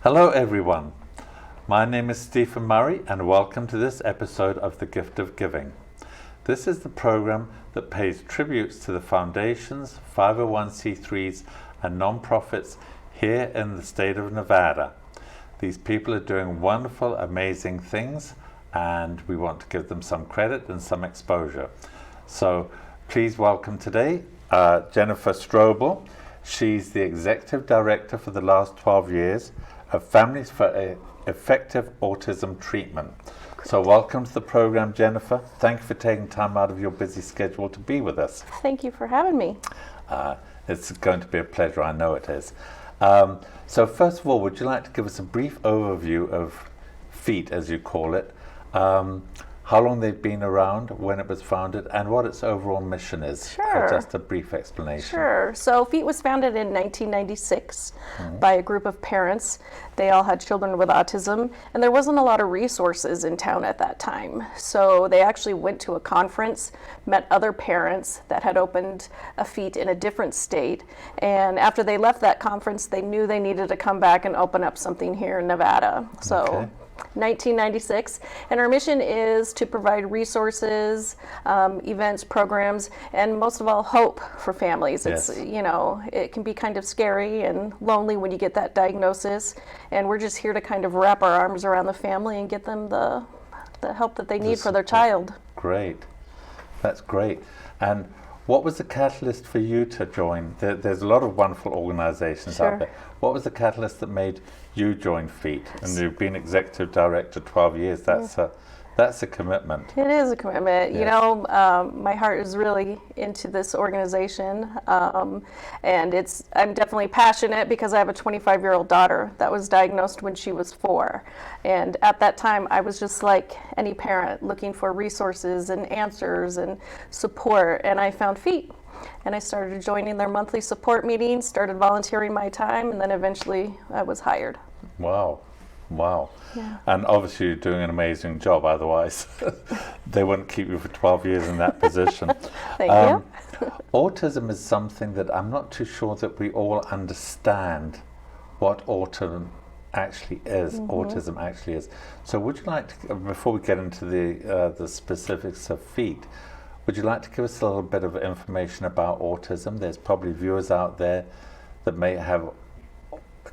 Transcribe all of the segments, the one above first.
Hello everyone, my name is Stephen Murray and welcome to this episode of The Gift of Giving. This is the program that pays tributes to the foundations, 501c3s and non-profits here in the state of Nevada. These people are doing wonderful, amazing things and we want to give them some credit and some exposure. So please welcome today Jennifer Strobel. She's the Executive Director for the last 12 years of Families for Effective Autism Treatment. So welcome to the program, Jennifer. Thank you for taking time out of your busy schedule to be with us. Thank you for having me. It's going to be a pleasure, I know it is. So first of all, would you like to give us a brief overview of FEAT, as you call it, how long they've been around, when it was founded, and what its overall mission is? Sure. Just a brief explanation. Sure. So FEAT was founded in 1996 by a group of parents. They all had children with autism, and there wasn't a lot of resources in town at that time. So they actually went to a conference, met other parents that had opened a FEAT in a different state, and after they left that conference, they knew they needed to come back and open up something here in Nevada. So. Okay. 1996, and our mission is to provide resources, events, programs, and most of all, hope for families. Yes. It's, you know, it can be kind of scary and lonely when you get that diagnosis, and we're just here to kind of wrap our arms around the family and get them the help that they need for their child. Great. That's great. And what was the catalyst for you to join? There's a lot of wonderful organizations out there. What was the catalyst that made you join FEAT? And you've been executive director 12 years. That's a commitment. It is a commitment. Yes. You know, my heart is really into this organization, and I'm definitely passionate because I have a 25-year-old daughter that was diagnosed when she was 4. And at that time, I was just like any parent looking for resources and answers and support, and I found FEAT. And I started joining their monthly support meetings, started volunteering my time, and then eventually I was hired. Wow. Wow. Yeah. And obviously you're doing an amazing job, otherwise they wouldn't keep you for 12 years in that position. Thank you. Autism is something that I'm not too sure that we all understand what autism actually is. So would you like to, before we get into the specifics of FEAT, would you like to give us a little bit of information about autism? There's probably viewers out there that may have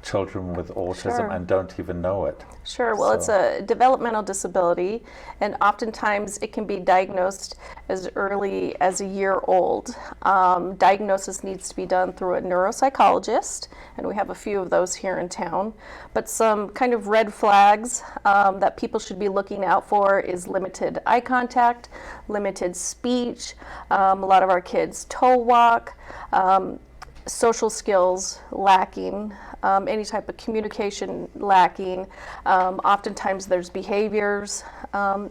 children with autism and don't even know it. Sure. Well, it's a developmental disability, and oftentimes it can be diagnosed as early as a year old. Diagnosis needs to be done through a neuropsychologist, and we have a few of those here in town. But some kind of red flags that people should be looking out for is limited eye contact, limited speech, a lot of our kids toe walk, social skills lacking, any type of communication lacking. Oftentimes there's behaviors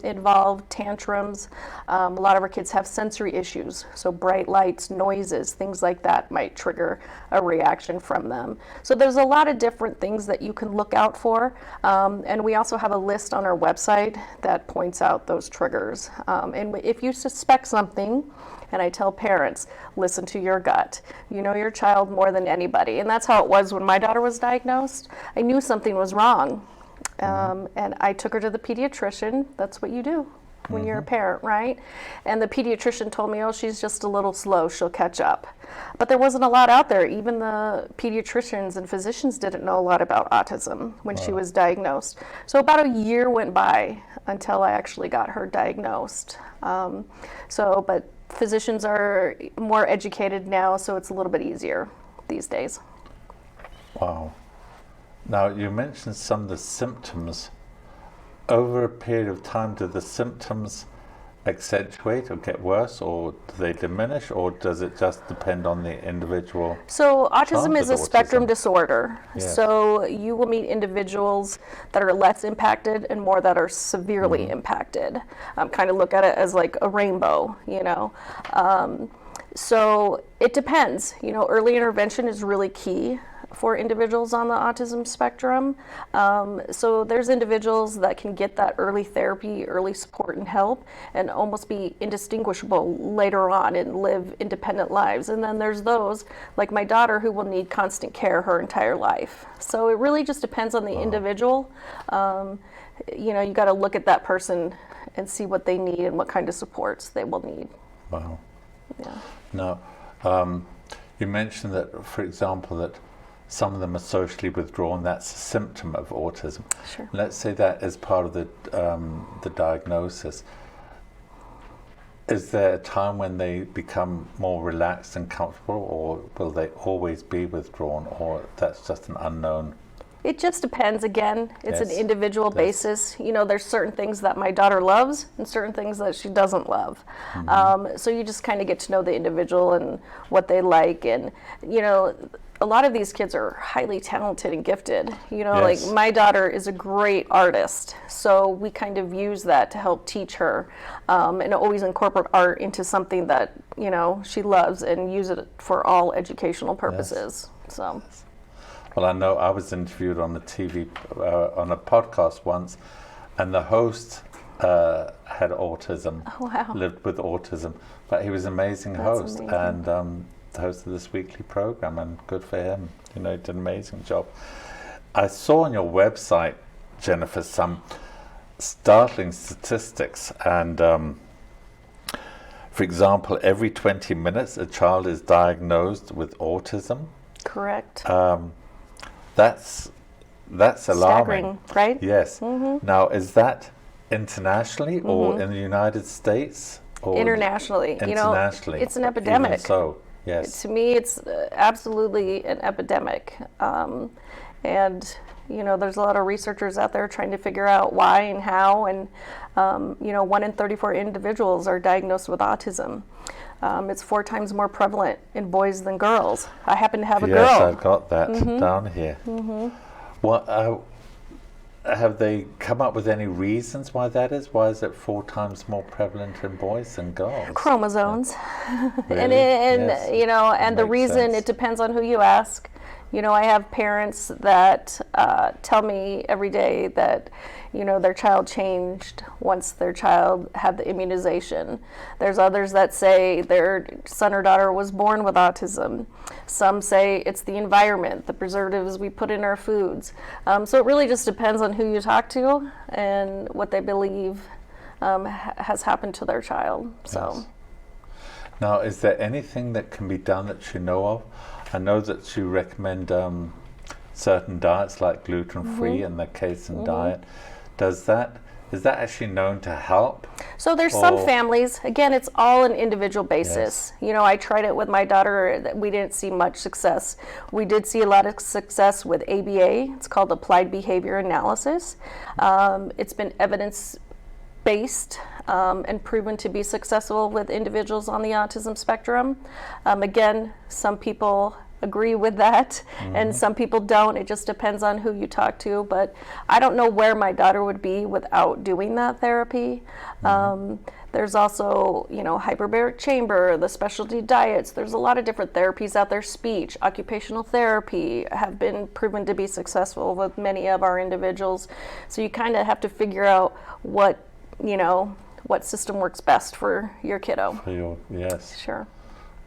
involved, tantrums. A lot of our kids have sensory issues, so bright lights, noises, things like that might trigger a reaction from them. So there's a lot of different things that you can look out for, and we also have a list on our website that points out those triggers. And if you suspect something, and I tell parents, listen to your gut. You know your child more than anybody. And that's how it was when my daughter was diagnosed. I knew something was wrong. And I took her to the pediatrician. That's what you do when you're a parent, right? And the pediatrician told me, oh, she's just a little slow, she'll catch up. But there wasn't a lot out there. Even the pediatricians and physicians didn't know a lot about autism when she was diagnosed. So about a year went by until I actually got her diagnosed. But physicians are more educated now, so it's a little bit easier these days. Wow. Now, you mentioned some of the symptoms. Over a period of time, do the symptoms accentuate or get worse, or do they diminish, or does it just depend on the individual? So autism is a spectrum disorder. Yes. So you will meet individuals that are less impacted and more that are severely impacted. Kind of look at it as like a rainbow, you know. So it depends. You know, early intervention is really key for individuals on the autism spectrum. So there's individuals that can get that early therapy, early support and help, and almost be indistinguishable later on and live independent lives. And then there's those, like my daughter, who will need constant care her entire life. So it really just depends on the individual. You know, you got to look at that person and see what they need and what kind of supports they will need. Wow. Yeah. Now, you mentioned that, for example, that some of them are socially withdrawn. That's a symptom of autism. Sure. Let's say that is part of the diagnosis. Is there a time when they become more relaxed and comfortable, or will they always be withdrawn, or that's just an unknown? It just depends. Again, it's an Yes. individual basis. You know, there's certain things that my daughter loves and certain things that she doesn't love. So you just kind of get to know the individual and what they like. And, you know, a lot of these kids are highly talented and gifted. You know, Yes. like my daughter is a great artist. So we kind of use that to help teach her and always incorporate art into something that, you know, she loves and use it for all educational purposes. So. Well, I know I was interviewed on the TV, on a podcast once, and the host had autism, Wow. lived with autism, but he was an amazing host amazing. and the host of this weekly program, and good for him. You know, he did an amazing job. I saw on your website, Jennifer, some startling statistics, and for example, every 20 minutes a child is diagnosed with autism. Correct. That's alarming. Staggering, right? Yes. Now, is that internationally or in the United States? Or Internationally. You know, internationally, it's an even epidemic. so, yes. To me, it's absolutely an epidemic. And, you know, there's a lot of researchers out there trying to figure out why and how. And, you know, 1 in 34 individuals are diagnosed with autism. It's 4 times more prevalent in boys than girls. I happen to have a girl. Yes, I've got that down here. Well, have they come up with any reasons why that is? Why is it 4 times more prevalent in boys than girls? Chromosomes. And Yes. you know, and the Makes reason, sense. it depends on who you ask. You know, I have parents that tell me every day that, you know, their child changed once their child had the immunization. There's others that say their son or daughter was born with autism. Some say it's the environment, the preservatives we put in our foods. So it really just depends on who you talk to and what they believe has happened to their child. So. Yes. Now, is there anything that can be done that you know of? I know that you recommend certain diets like gluten-free and the casein diet. Is that actually known to help? So there's some Or- families, again, it's all an individual basis. You know, I tried it with my daughter, we didn't see much success. We did see a lot of success with ABA, it's called Applied Behavior Analysis. It's been evidence-based and proven to be successful with individuals on the autism spectrum. Again, some people agree with that and some people don't. It just depends on who you talk to, but I don't know where my daughter would be without doing that therapy. There's also, you know, hyperbaric chamber, the specialty diets. There's a lot of different therapies out there. Speech, occupational therapy have been proven to be successful with many of our individuals. So you kind of have to figure out what, you know, what system works best for your kiddo. Yes. Sure.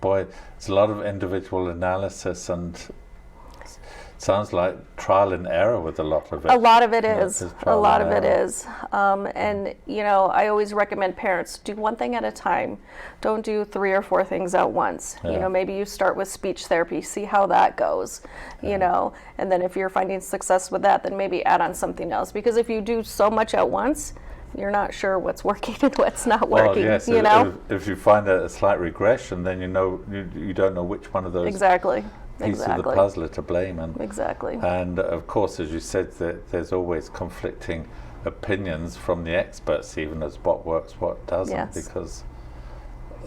Boy, it's a lot of individual analysis, and it sounds like trial and error with a lot of it. A lot of it Yeah, is. it's A trial lot and of it error. is. And, you know, I always recommend parents do one thing at a time. Don't do 3 or 4 things at once. You Yeah. know, maybe you start with speech therapy, see how that goes, you know, and then if you're finding success with that, then maybe add on something else. Because if you do so much at once, you're not sure what's working and what's not working, Well, yes, you know? if you find a slight regression, then you know you don't know which one of those Exactly. pieces of the Exactly. puzzle are to blame. Exactly. And of course, as you said, there's always conflicting opinions from the experts, even as what works, what doesn't, Yes. because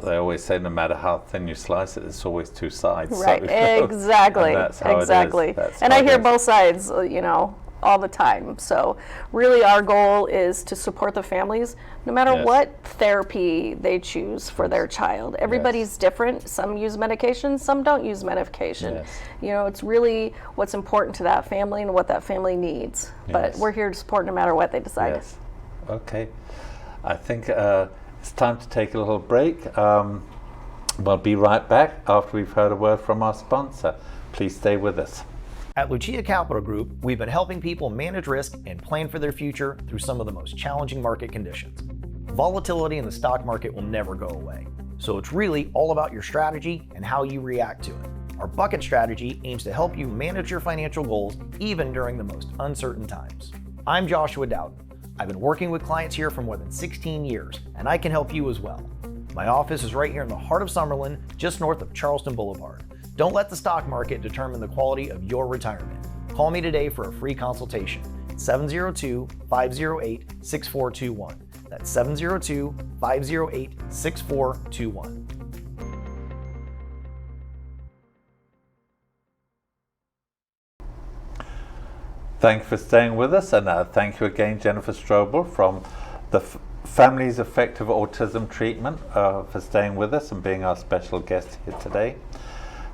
they always say no matter how thin you slice it, it's always 2 sides. Right, So, you know, exactly, and that's how it is. exactly. That's And how I it hear is. both sides, you know, all the time. So really our goal is to support the families no matter Yes. what therapy they choose for their child. Everybody's different. Some use medication, some don't use medication. Yes. You know, it's really what's important to that family and what that family needs. But Yes. we're here to support no matter what they decide. Yes. Okay. I think it's time to take a little break. We'll be right back after we've heard a word from our sponsor. Please stay with us. At Lucia Capital Group, we've been helping people manage risk and plan for their future through some of the most challenging market conditions. Volatility in the stock market will never go away, so it's really all about your strategy and how you react to it. Our bucket strategy aims to help you manage your financial goals even during the most uncertain times. I'm Joshua Dowden. I've been working with clients here for more than 16 years, and I can help you as well. My office is right here in the heart of Summerlin, just north of Charleston Boulevard. Don't let the stock market determine the quality of your retirement. Call me today for a free consultation. 702-508-6421. That's 702-508-6421. Thank you for staying with us, and thank you again, Jennifer Strobel from the Families Effective Autism Treatment, for staying with us and being our special guest here today.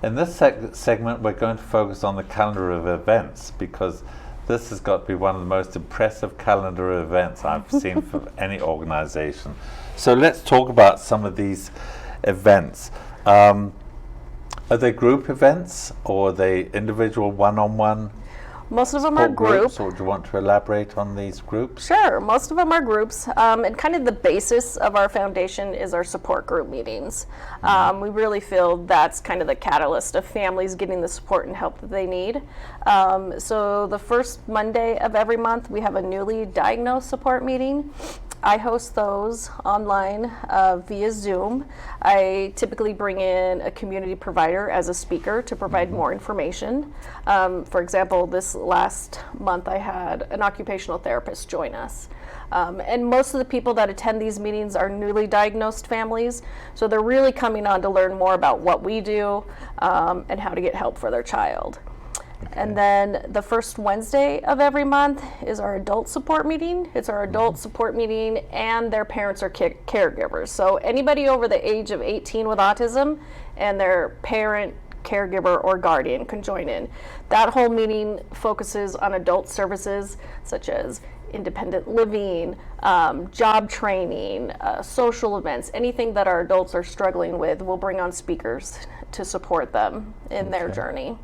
In this segment, we're going to focus on the calendar of events, because this has got to be one of the most impressive calendar of events I've seen for any organization. So let's talk about some of these events. Are they group events, or are they individual one-on-one? Most of them are group. Or do you want to elaborate on these groups? Sure, most of them are groups, and kind of the basis of our foundation is our support group meetings. We really feel that's kind of the catalyst of families getting the support and help that they need. So the first Monday of every month, we have a newly diagnosed support meeting. I host those online via Zoom. I typically bring in a community provider as a speaker to provide more information. For example, this last month I had an occupational therapist join us. And most of the people that attend these meetings are newly diagnosed families, so they're really coming on to learn more about what we do and how to get help for their child. Okay. And then the first Wednesday of every month is our adult support meeting. It's our adult support meeting, and their parents are caregivers. So anybody over the age of 18 with autism and their parent, caregiver, or guardian can join in. That whole meeting focuses on adult services such as independent living, job training, social events, anything that our adults are struggling with. We'll bring on speakers to support them in their journey.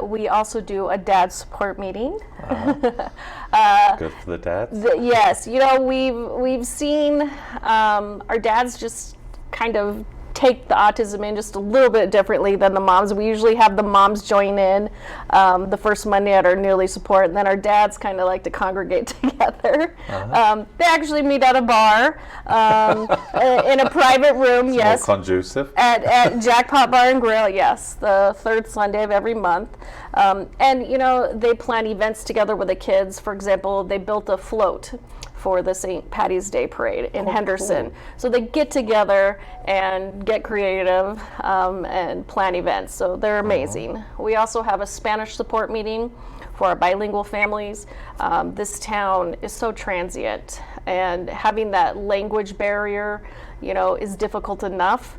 We also do a dad support meeting. Good for the dads. Yes, you know, we've seen our dads just kind of take the autism in just a little bit differently than the moms. We usually have the moms join in the first Monday at our newly support, and then our dads kind of like to congregate together. They actually meet at a bar in a private room. It's yes, more conducive. At Jackpot Bar and Grill. Yes, the third Sunday of every month. And you know, they plan events together with the kids. For example, they built a float for the St. Patty's Day Parade in Henderson. Cool. So they get together and get creative and plan events. So they're amazing. We also have a Spanish support meeting for our bilingual families. This town is so transient, and having that language barrier, you know, is difficult enough.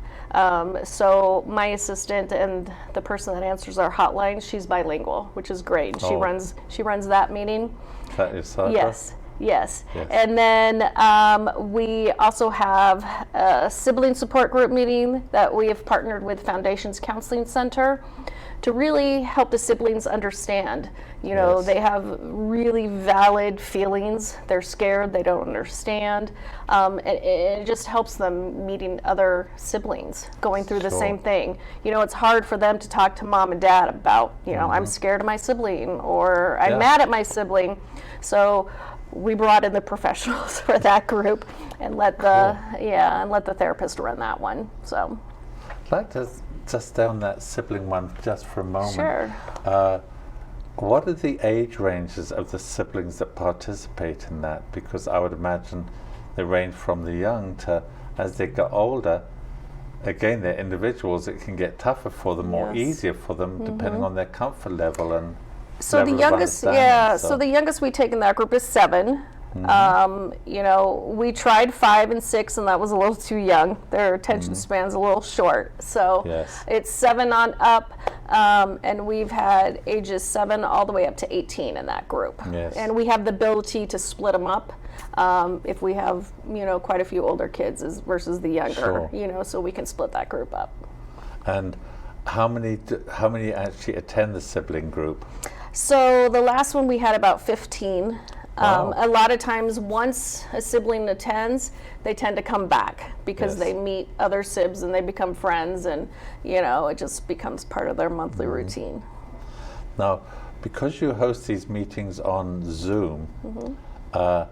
So my assistant and the person that answers our hotline, she's bilingual, which is great. She runs that meeting. Is that your Sandra? Yes. Yes. And then we also have a sibling support group meeting that we have partnered with Foundations Counseling Center to really help the siblings understand. You know, they have really valid feelings. They're scared, they don't understand. It just helps them meeting other siblings going through the same thing. You know, it's hard for them to talk to mom and dad about, you know, I'm scared of my sibling, or I'm mad at my sibling. So we brought in the professionals for that group and let the therapist run that one. So I'd like to just stay on that sibling one just for a moment. Sure. What are the age ranges of the siblings that participate in that? Because I would imagine they range from the young to, as they get older, again, they're individuals. It can get tougher for them or easier for them depending on their comfort level. And So the level of youngest, understanding, so the youngest we take in that group is 7. You know, we tried 5 and 6, and that was a little too young. Their attention span's a little short. So Yes. it's 7 on up, and we've had ages 7 all the way up to 18 in that group. Yes. And we have the ability to split them up if we have, you know, quite a few older kids versus the younger. Sure. You know, so we can split that group up. And how many actually attend the sibling group? So the last one we had about 15. Wow. A lot of times once a sibling attends, they tend to come back because Yes. they meet other sibs and they become friends, and you know, it just becomes part of their monthly routine. Now, because you host these meetings on Zoom, are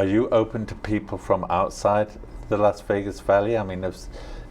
you open to people from outside the Las Vegas Valley? I mean,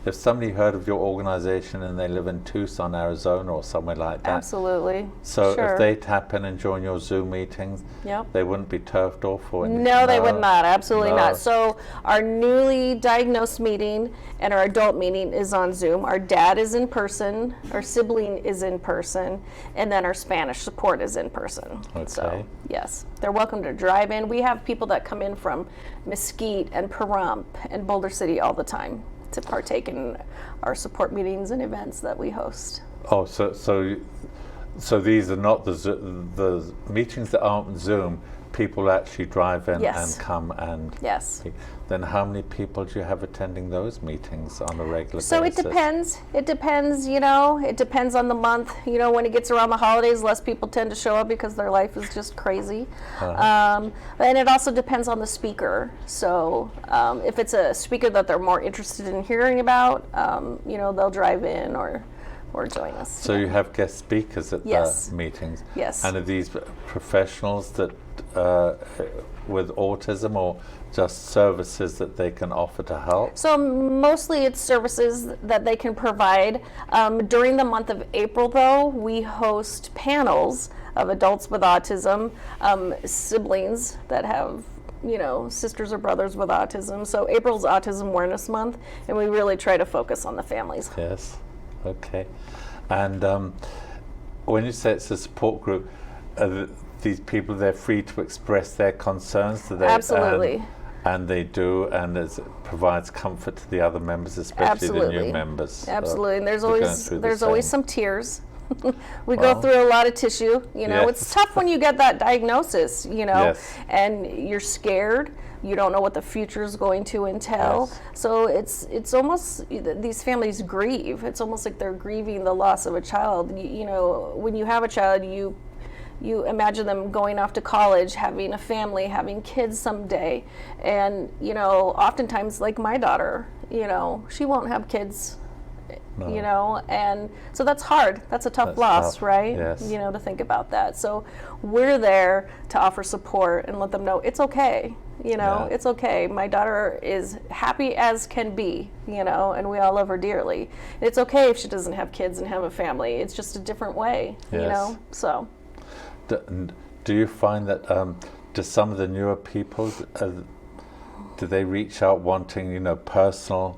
if somebody heard of your organization and they live in Tucson, Arizona, or somewhere like that, Absolutely. so Sure. if they tap in and join your Zoom meetings, Yep. they wouldn't be turfed off or anything? No, they would not. Absolutely No. not. So our newly diagnosed meeting and our adult meeting is on Zoom. Our dad is in person, our sibling is in person, and then our Spanish support is in person. So Okay. yes, they're welcome to drive in. We have people that come in from Mesquite and Pahrump and Boulder City all the time to partake in our support meetings and events that we host. Oh, so these are not the meetings that aren't Zoom. People actually drive in Yes. and come and. Yes. Then how many people do you have attending those meetings on a regular So it basis? depends. It depends, you know, it depends on the month. You know, when it gets around the holidays, less people tend to show up because their life is just crazy. And it also depends on the speaker. So if it's a speaker that they're more interested in hearing about, you know, they'll drive in or join us. So you have guest speakers at Yes. the meetings? Yes. And are these professionals that with autism, or just services that they can offer to help? So mostly it's services that they can provide. During the month of April, though, we host panels of adults with autism, siblings that have, you know, sisters or brothers with autism. So April's Autism Awareness Month, and we really try to focus on the families. Yes. Okay. And when you say it's a support group, these people, they're free to express their concerns? Do they, Absolutely. And they do, and it provides comfort to the other members, especially the new members. Absolutely. And there's They're going always through the always same. some tears. We go through a lot of tissue, you know. Yes. It's tough when you get that diagnosis, you know, Yes. and you're scared. You don't know what the future is going to entail. Yes. So it's almost, these families grieve. It's almost like they're grieving the loss of a child. You know, when you have a child, you imagine them going off to college, having a family, having kids someday. And, you know, oftentimes, like my daughter, you know, she won't have kids, you know, and so that's hard. That's a tough loss, tough. right? Yes. You know, to think about that. So we're there to offer support and let them know it's okay. You know, Yeah. it's okay. My daughter is happy as can be, you know, and we all love her dearly. It's okay if she doesn't have kids and have a family. It's just a different way, you Yes. know, so. Do you find that do some of the newer people, do they reach out wanting, you know, personal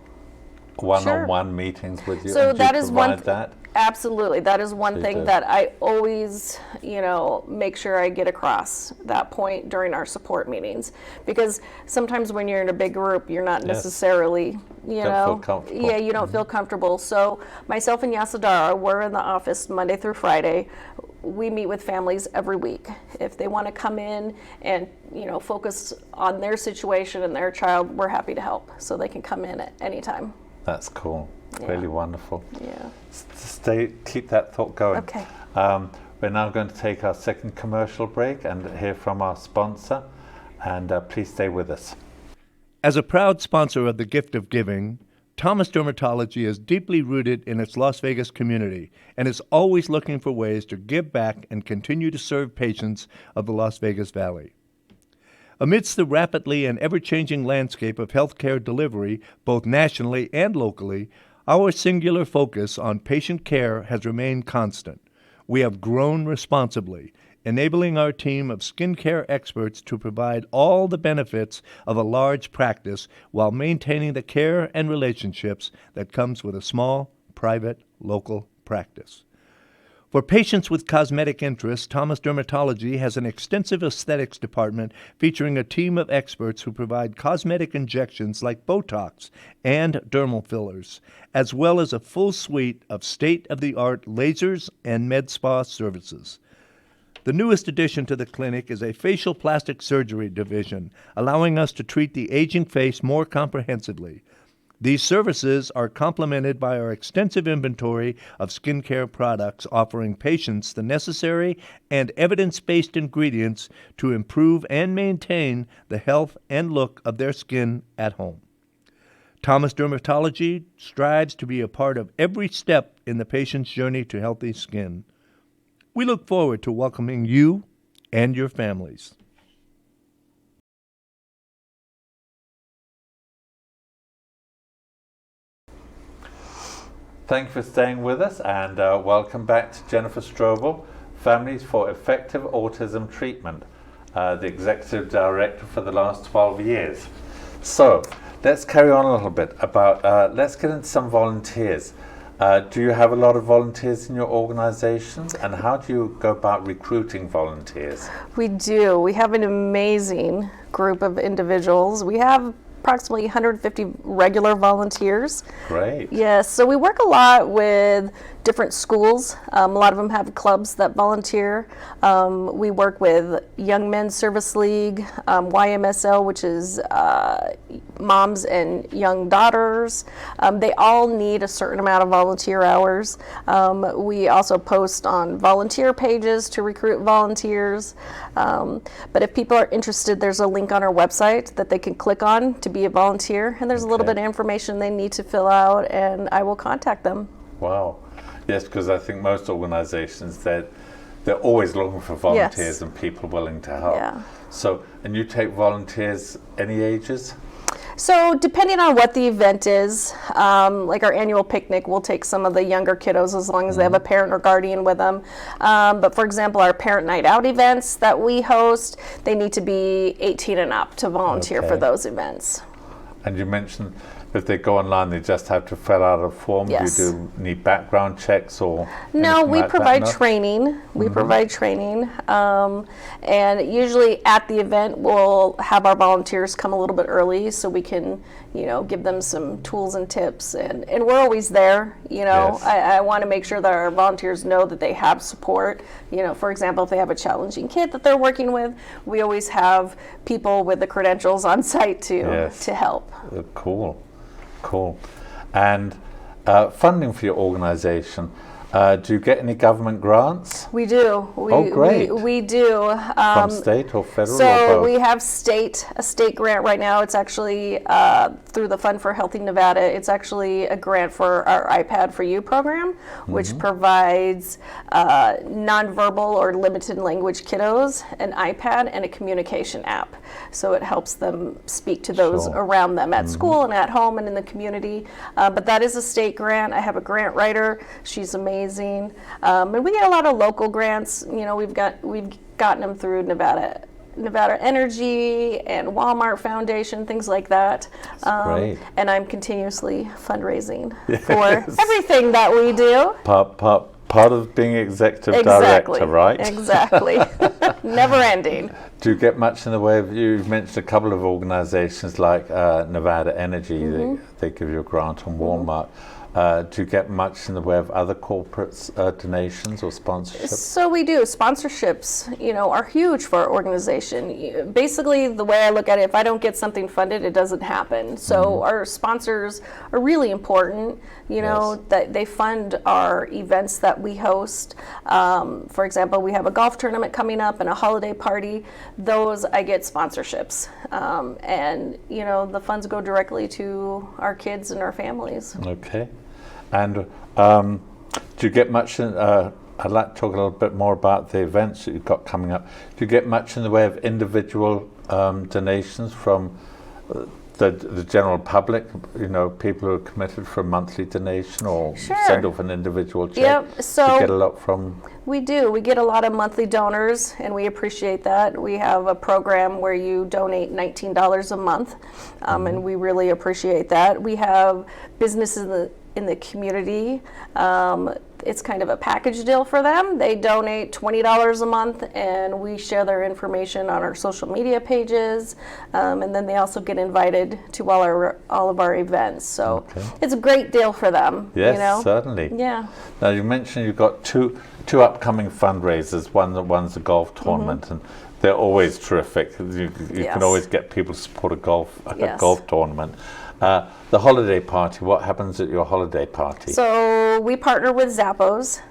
one-on-one meetings with you? So and do you that is one provide that? Absolutely. That is one You thing do. that I always, you know, make sure I get across that point during our support meetings. Because sometimes when you're in a big group, you're not necessarily, you Don't know, feel comfortable. yeah, you don't feel comfortable. So myself and Yasadara, we're in the office Monday through Friday. We meet with families every week. If they want to come in and, you know, focus on their situation and their child, we're happy to help. So they can come in at any time. That's cool. Really wonderful. Yeah. Keep that thought going. Okay. We're now going to take our second commercial break and hear from our sponsor. And please stay with us. As a proud sponsor of the Gift of Giving, Thomas Dermatology is deeply rooted in its Las Vegas community and is always looking for ways to give back and continue to serve patients of the Las Vegas Valley. Amidst the rapidly and ever-changing landscape of healthcare delivery, both nationally and locally, our singular focus on patient care has remained constant. We have grown responsibly, enabling our team of skincare experts to provide all the benefits of a large practice while maintaining the care and relationships that comes with a small, private, local practice. For patients with cosmetic interests, Thomas Dermatology has an extensive aesthetics department featuring a team of experts who provide cosmetic injections like Botox and dermal fillers, as well as a full suite of state-of-the-art lasers and med spa services. The newest addition to the clinic is a facial plastic surgery division, allowing us to treat the aging face more comprehensively. These services are complemented by our extensive inventory of skincare products, offering patients the necessary and evidence-based ingredients to improve and maintain the health and look of their skin at home. Thomas Dermatology strives to be a part of every step in the patient's journey to healthy skin. We look forward to welcoming you and your families. Thank you for staying with us, and welcome back to Jennifer Strobel, Families for Effective Autism Treatment, the Executive Director for the last 12 years. So let's carry on a little bit about, let's get into some volunteers. Do you have a lot of volunteers in your organizations, and how do you go about recruiting volunteers? We do. We have an amazing group of individuals. We have approximately 150 regular volunteers. Great. Yes, so we work a lot with different schools. A lot of them have clubs that volunteer. We work with Young Men's Service League, YMSL, which is moms and young daughters. They all need a certain amount of volunteer hours. We also post on volunteer pages to recruit volunteers. But if people are interested, there's a link on our website that they can click on to be a volunteer, and there's a little bit of information they need to fill out, and I will contact them. Wow. Yes, because I think most organizations, they're always looking for volunteers. Yes. And people willing to help. Yeah. So, and you take volunteers any ages? So depending on what the event is, like our annual picnic, we'll take some of the younger kiddos as long as they have a parent or guardian with them. But for example, our parent night out events that we host, they need to be 18 and up to volunteer for those events. And you mentioned if they go online, they just have to fill out a form. Yes. Do you need background checks or No, anything we like provide that? No? training. We provide training. And usually at the event, we'll have our volunteers come a little bit early so we can, give them some tools and tips. And we're always there. Yes. I want to make sure that our volunteers know that they have support. For example, if they have a challenging kid that they're working with, we always have people with the credentials on site to help. Cool. And funding for your organization, do you get any government grants? We do. Great. We do. From state or federal or So both? we have a state grant right now. It's actually through the Fund for Healthy Nevada. It's actually a grant for our iPad for You program, which provides nonverbal or limited language kiddos an iPad and a communication app. So it helps them speak to those around them at school and at home and in the community. But that is a state grant. I have a grant writer. She's amazing. And we get a lot of local grants. We've gotten them through Nevada Energy and Walmart Foundation, things like that. Great. And I'm continuously fundraising for everything that we do. Part of being executive director, right? Exactly. Never ending. Do you get much in the way of, you've mentioned a couple of organizations like Nevada Energy, they give you a grant, on Walmart. Do you get much in the way of other corporates, donations or sponsorships? So we do. Sponsorships, are huge for our organization. Basically, the way I look at it, if I don't get something funded, it doesn't happen. So our sponsors are really important, that they fund our events that we host. For example, we have a golf tournament coming up and a holiday party. Those, I get sponsorships. And, the funds go directly to our kids and our families. Okay. And do you get much I'd like to talk a little bit more about the events that you've got coming up. Do you get much in the way of individual donations from the general public? People who are committed for a monthly donation or send off an individual check? Yep. So do you get a lot from? We do. We get a lot of monthly donors, and we appreciate that. We have a program where you donate $19 a month, and we really appreciate that. We have businesses in the community. It's kind of a package deal for them. They donate $20 a month, and we share their information on our social media pages, and then they also get invited to all of our events. So it's a great deal for them. Yes, you know? certainly. Yeah. Now, you mentioned you've got two upcoming fundraisers. One's a golf tournament, and they're always terrific. You Yes. can always get people to support a golf Yes. tournament. The holiday party, what happens at your holiday party? So we partner with Zappos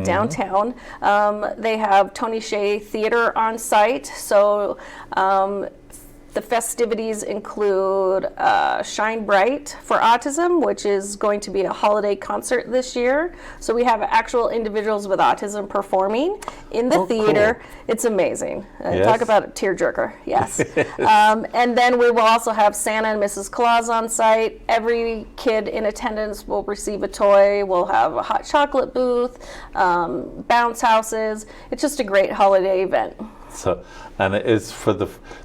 downtown. They have Tony Hsieh Theater on site. So the festivities include Shine Bright for Autism, which is going to be a holiday concert this year. So we have actual individuals with autism performing in the theater. Cool. It's amazing. Yes. Talk about a tearjerker, yes. And then we will also have Santa and Mrs. Claus on site. Every kid in attendance will receive a toy. We'll have a hot chocolate booth, bounce houses. It's just a great holiday event. So, and it is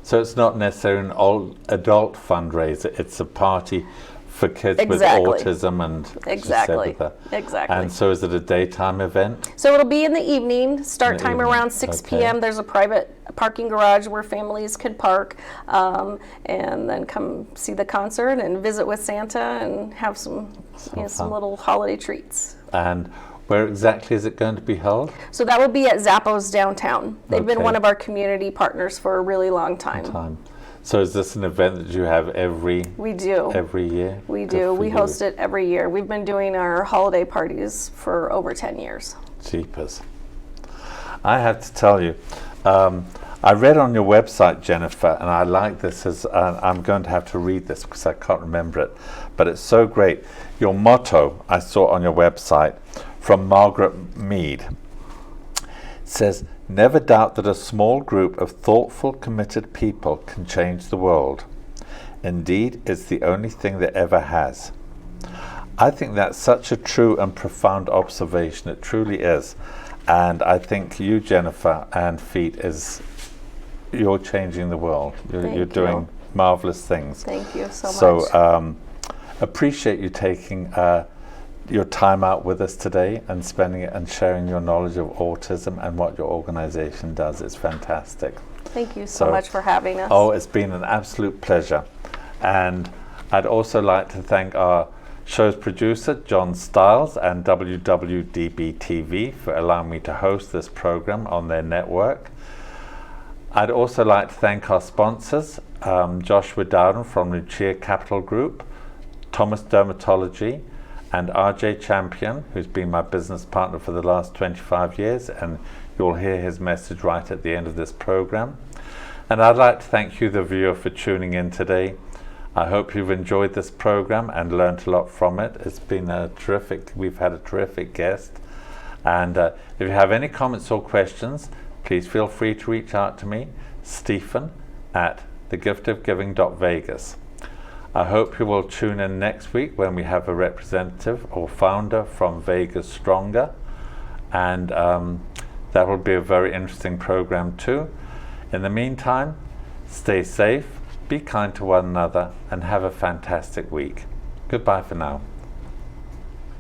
so it's not necessarily an adult fundraiser, it's a party for kids Exactly. with autism and Exactly. with that. Exactly. And so is it a daytime event? So it'll be in the evening, start In the time evening, around 6 okay. p.m. There's a private parking garage where families could park, and then come see the concert and visit with Santa and have some fun. little holiday treats. And where exactly is it going to be held? So that will be at Zappos downtown. They've been Okay. one of our community partners for a really long time. So is this an event that you have every We do. year? We Good do. for We you. host it every year. We've been doing our holiday parties for over 10 years. Jeepers. I have to tell you, I read on your website, Jennifer, and I like this as I'm going to have to read this because I can't remember it, but it's so great. Your motto I saw on your website from Margaret Mead says, "Never doubt that a small group of thoughtful, committed people can change the world. Indeed, it's the only thing that ever has." I think that's such a true and profound observation. It truly is. And I think you, Jennifer, and Feet, you're changing the world. You're doing marvelous things. Thank you so much. So appreciate you taking your time out with us today and spending it and sharing your knowledge of autism and what your organization does. It's fantastic. Thank you so much for having us. Oh, it's been an absolute pleasure. And I'd also like to thank our show's producer, John Stiles, and WWDBTV for allowing me to host this program on their network. I'd also like to thank our sponsors, Joshua Dowden from Lucia Capital Group, Thomas Dermatology, and RJ Champion, who's been my business partner for the last 25 years, and you'll hear his message right at the end of this program. And I'd like to thank you, the viewer, for tuning in today. I hope you've enjoyed this program and learned a lot from it. It's been we've had a terrific guest. And if you have any comments or questions, please feel free to reach out to me, Stephen at thegiftofgiving.vegas. I hope you will tune in next week when we have a representative or founder from Vegas Stronger, and that will be a very interesting program too. In the meantime, stay safe, be kind to one another, and have a fantastic week. Goodbye for now.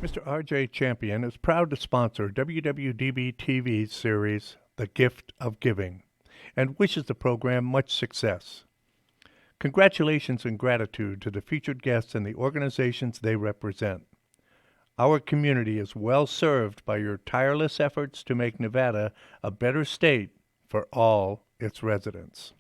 Mr. R.J. Champion is proud to sponsor WWDB-TV's series, The Gift of Giving, and wishes the program much success. Congratulations and gratitude to the featured guests and the organizations they represent. Our community is well served by your tireless efforts to make Nevada a better state for all its residents.